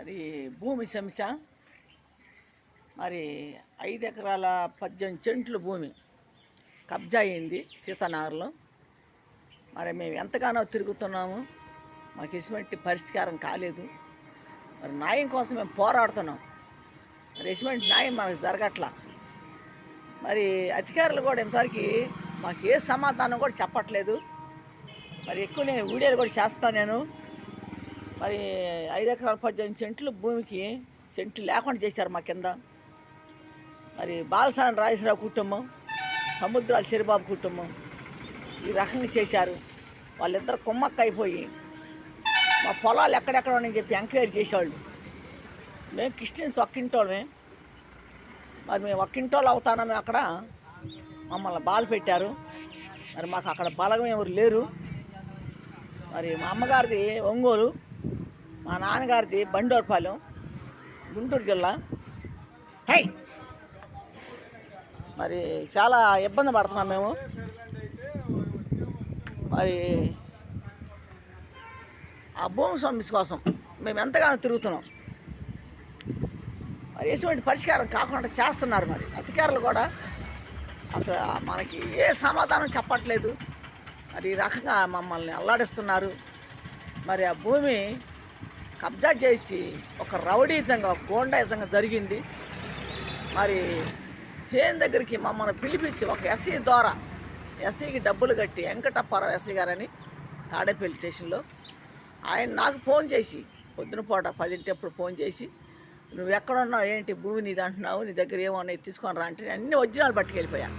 అది భూమి సమస్య. మరి 5 ఎకరాల 18 సెంట్లు భూమి కబ్జా అయింది సీతానగర్లో. మరి మేము ఎంతగానో తిరుగుతున్నాము, మాకు ఎటువంటి పరిష్కారం కాలేదు. మరి న్యాయం కోసం మేము పోరాడుతున్నాం, మరి ఎటువంటి న్యాయం మనకు జరగట్లా. మరి అధికారులు కూడా ఇంతవరకు మాకు ఏ సమాధానం కూడా చెప్పట్లేదు. మరి ఎక్కువ నేను వీడియోలు కూడా చేస్తాను నేను. మరి 5 ఎకరాల 18 సెంట్లు భూమికి సెంట్లు లేకుండా చేశారు మా కింద. మరి బాలసాని రాజేశ్వరరావు కుటుంబం, సముద్రాల చిరిబాబు కుటుంబం ఈ రకంగా చేశారు. వాళ్ళిద్దరు కుమ్మక్క అయిపోయి మా పొలాలు ఎక్కడెక్కడ ఉన్నాయని చెప్పి ఎంక్వైరీ చేసేవాళ్ళు. మేము క్రిస్టియన్స్ ఒక్కింటోళ్ళమే. మరి మేము ఒక్కింటోళ్ళు అవుతానమే, అక్కడ మమ్మల్ని బాధ పెట్టారు. మరి మాకు అక్కడ బలం ఎవరు లేరు. మరి మా అమ్మగారిది ఒంగోలు, మా నాన్నగారిది బండోరపాలెం, గుంటూరు జిల్లా. మరి చాలా ఇబ్బంది పడుతున్నాం మేము. మరి ఆ భూమి సమస్య కోసం మేము ఎంతగానో తిరుగుతున్నాం. మరి ఎటువంటి పరిష్కారం కాకుండా చేస్తున్నారు. మరి అధికారులు కూడా అసలు మనకి ఏ సమాధానం చెప్పట్లేదు. మరి ఈ రకంగా మమ్మల్ని అల్లాడిస్తున్నారు. మరి ఆ భూమి కబ్జా చేసి ఒక రౌడీజంగా, ఒక గోండాయిజంగా జరిగింది. మరి సేన్ దగ్గరికి మమ్మల్ని పిలిపించి ఒక ఎస్సీ ద్వారా, ఎస్సీకి డబ్బులు కట్టి, వెంకటప్పారావు ఎస్సీ గారని తాడేపల్లి స్టేషన్లో, ఆయన నాకు ఫోన్ చేసి పొద్దున పూట 10 ఫోన్ చేసి, నువ్వు ఎక్కడున్నావు, ఏంటి భూమి నీది అంటున్నావు, నీ దగ్గర ఏమన్నా తీసుకొని రా అంటే అన్ని ఒరిజినల్ పట్టుకెళ్ళిపోయాను.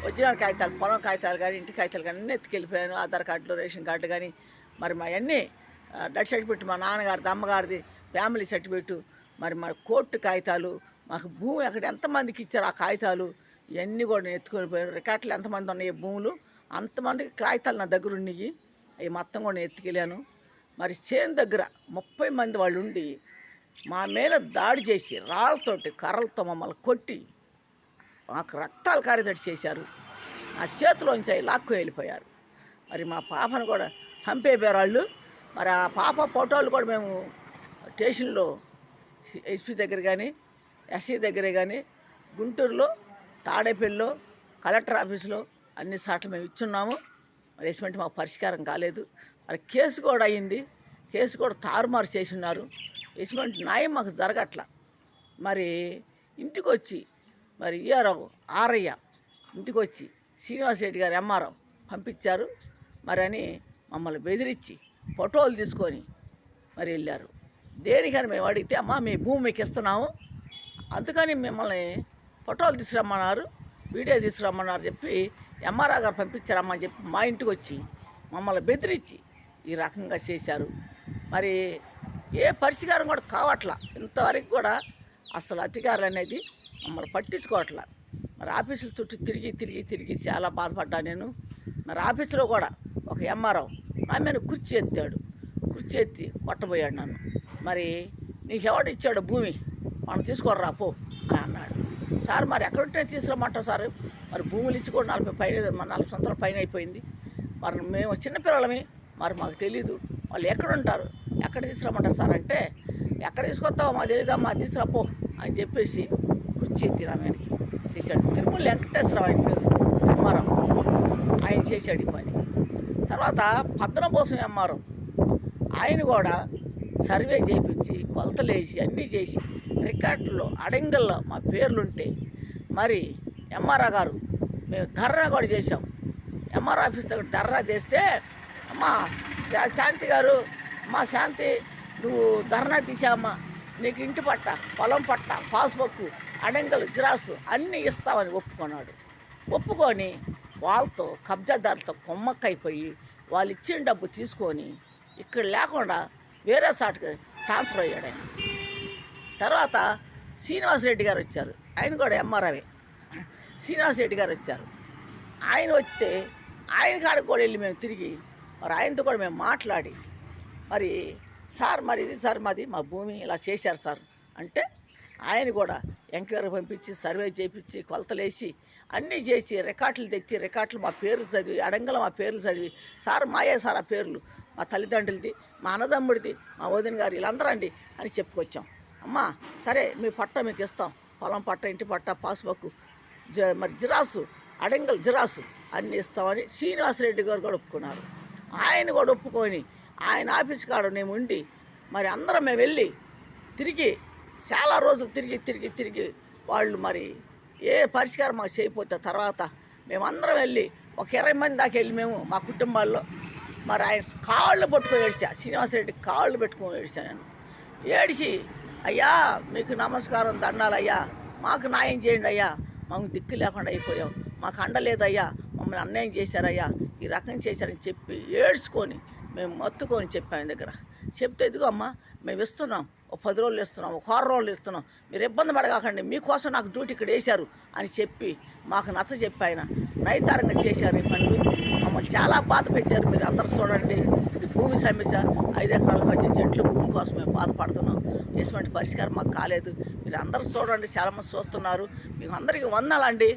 ఒరిజినల్ కాగితాలు, పొలం కాగితాలు కానీ, ఇంటి కాగితాలు కానీ అన్నీ ఎత్తుకెళ్ళిపోయాను. ఆధార్ కార్డులు, రేషన్ కార్డు కానీ, మరి మా అన్నీ డెత్ సర్టిఫికెట్, మా నాన్నగారిది, అమ్మగారిది ఫ్యామిలీ సర్టిఫికెట్, మరి మా కోర్టు కాగితాలు, మాకు భూమి అక్కడ ఎంతమందికి ఇచ్చారు ఆ కాగితాలు, ఇవన్నీ కూడా నేను ఎత్తుకొని పోయాను. రికార్డులు ఎంతమంది ఉన్నాయి భూములు, అంతమందికి కాగితాలు నా దగ్గర ఉన్నాయి. అవి మొత్తం కూడా నేను ఎత్తుకెళ్ళాను. మరి చేను దగ్గర 30 మంది వాళ్ళు ఉండి మా మీద దాడి చేసి రాళ్ళతోటి, కర్రలతో మమ్మల్ని కొట్టి మాకు రక్తాలు కారేటట్టు చేశారు. నా చేతిలోంచి అవి లాక్కు వెళ్ళిపోయారు. మరి మా పాపను కూడా చంపేపోయారు వాళ్ళు. మరి ఆ పాప ఫోటోలు కూడా మేము స్టేషన్లో ఎస్పీ దగ్గర కానీ, ఎస్సీ దగ్గరే కానీ, గుంటూరులో, తాడేపల్లిలో, కలెక్టర్ ఆఫీసులో అన్ని సార్లు మేము ఇచ్చున్నాము. మరి ఎటువంటి మాకు పరిష్కారం కాలేదు. మరి కేసు కూడా అయ్యింది, కేసు కూడా తారుమారు చేసి ఉన్నారు. ఎటువంటి న్యాయం మాకు జరగట్ల. మరి ఇంటికి వచ్చి మరి ఆరయ్య ఇంటికి వచ్చి శ్రీనివాసరెడ్డి గారు ఎంఆర్ఓ పంపించారు. మరి అని మమ్మల్ని బెదిరించి ఫోటోలు తీసుకొని మరి వెళ్ళారు. దేనికని మేము అడిగితే, అమ్మా మీ భూమి మీకు ఇస్తున్నాము, అందుకని మిమ్మల్ని ఫోటోలు తీసుకురమ్మన్నారు, వీడియో తీసుకురమ్మన్నారు చెప్పి ఎంఆర్ఓ గారు పంపించారమ్మా అని చెప్పి మా ఇంటికి వచ్చి మమ్మల్ని బెదిరించి ఈ రకంగా చేశారు. మరి ఏ పరిష్కారం కూడా కావట్లా. ఇంతవరకు కూడా అసలు అధికారులు అనేది మమ్మల్ని పట్టించుకోవట్లా. మరి ఆఫీసుల చుట్టూ తిరిగి చాలా బాధపడ్డాను నేను. మరి ఆఫీసులో కూడా ఒక ఎంఆర్ఓ నా మీద కుర్చీ ఎత్తి కొట్టబోయాడు నన్ను. మరి నీకు ఎవడు ఇచ్చాడు భూమి, మనం తీసుకోరా పో అని అన్నాడు. సార్ మరి ఎక్కడుంటే తీసుకురమ్మంటావు సార్, మరి భూములు ఇచ్చి కూడా 40 సంవత్సరాల పైన అయిపోయింది. మరి మేము చిన్నపిల్లలమి, మరి మాకు తెలీదు వాళ్ళు ఎక్కడుంటారు, ఎక్కడ తీసుకురమ్మంటారు సార్ అంటే, ఎక్కడ తీసుకొస్తావో మాకు తెలియదమ్మా, తీసుకురాపో అని చెప్పేసి కుర్చీ ఎత్తి నా మీదకి చేశాడు. తిరుమల వెంకటేశ్వరరావు ఆయన పేరు, ఎంఆర్ఓ, ఆయన చేశాడు ఈ పని. తర్వాత పద్మనాభోసం ఎంఆర్ఓ ఆయన కూడా సర్వే చేయించి, కొలతలు వేసి, అన్నీ చేసి రికార్డుల్లో అడంగల్లో మా పేర్లుంటే, మరి ఎంఆర్ఓ గారు మేము ధర్నా కూడా చేసాం. ఎంఆర్ఓ ఆఫీస్ దగ్గర ధర్నా చేస్తే, అమ్మా శాంతి గారు, అమ్మా శాంతి నువ్వు ధర్నా తీసావమ్మా, నీకు ఇంటి పట్ట, పొలం పట్ట, పాస్బుక్, అడంగలు, జిరాక్స్ అన్నీ ఇస్తామని ఒప్పుకున్నాడు. ఒప్పుకొని వాళ్ళతో, కబ్జాదారులతో కొమ్మక్కైపోయి వాళ్ళు ఇచ్చిన డబ్బు తీసుకొని ఇక్కడ లేకుండా వేరే సాటుకి ట్రాన్స్ఫర్ అయ్యాడు ఆయన. తర్వాత శ్రీనివాసరెడ్డి గారు వచ్చారు, ఆయన కూడా ఎంఆర్ఓవే. శ్రీనివాసరెడ్డి గారు వచ్చారు. ఆయన వస్తే ఆయన కాడికి కూడా వెళ్ళి మేము తిరిగి మరి ఆయనతో కూడా మేము మాట్లాడి, మరి సార్ మరి ఇది సార్ మాది, మా భూమి ఇలా చేశారు సార్ అంటే, ఆయన కూడా ఎంక్వైరీ పంపించి, సర్వే చేయించి, కొలతలేసి అన్నీ చేసి, రికార్డులు తెచ్చి, రికార్డులు మా పేర్లు చదివి, అడంగల మా పేర్లు చదివి, సార్ మాయే సార్ ఆ పేర్లు, మా తల్లిదండ్రులది, మా అన్నదమ్ముడిది, మా వదిన గారు వీళ్ళందరూ అండి అని చెప్పుకొచ్చాం. అమ్మా సరే మీ పట్ట మీకు ఇస్తాం, పొలం పట్ట, ఇంటి పట్ట, పాస్బుక్, మరి జిరాసు, అడంగల్ జిరాసు అన్నీ ఇస్తామని శ్రీనివాసరెడ్డి గారు కూడా ఒప్పుకున్నారు. ఆయన కూడా ఒప్పుకొని ఆయన ఆఫీస్ కాడ మేము ఉండి మరి అందరం మేము వెళ్ళి తిరిగి చాలా రోజులు తిరిగి వాళ్ళు మరి ఏ పరిష్కారం మాకు చేయకపోతే తర్వాత మేమందరం వెళ్ళి ఒక 20 మంది దాకా వెళ్ళి మేము మా కుటుంబాల్లో మరి ఆయన కాళ్ళు పట్టుకొని ఏడిచా, శ్రీనివాసరెడ్డి కాళ్ళు పెట్టుకొని ఏడిచా. నేను ఏడిచి అయ్యా మీకు నమస్కారం దండాలు అయ్యా, మాకు న్యాయం చేయండి అయ్యా, మాకు దిక్కు లేకుండా అయిపోయాం, మాకు అండలేదయ్యా, మమ్మల్ని అన్యాయం చేశారయ్యా, ఈ రకం చేశారని చెప్పి ఏడ్చుకొని మేము మొత్తుకొని చెప్పాం ఆయన దగ్గర. చెప్తే ఇదిగో అమ్మ మేము ఇస్తున్నాం, ఒక 10 రోజులు ఇస్తున్నాం, ఒక 6 రోజులు ఇస్తున్నాం, మీరు ఇబ్బంది పడగాకండి, మీకోసం నాకు డ్యూటీ ఇక్కడ వేశారు అని చెప్పి మాకు నచ్చ చెప్పి ఆయన నైతారంగా చేశారు. ఈ పనులు మమ్మల్ని చాలా బాధ పెట్టారు. మీరు అందరూ చూడండి, ఇది భూమి సమస్య, 5 ఎకరాల 10 చెట్లు భూమి కోసం మేము బాధపడుతున్నాం, ఎటువంటి పరిష్కారం మాకు కాలేదు. మీరు అందరూ చూడండి, చాలామంది చూస్తున్నారు, మీకు అందరికీ వందనాలండి.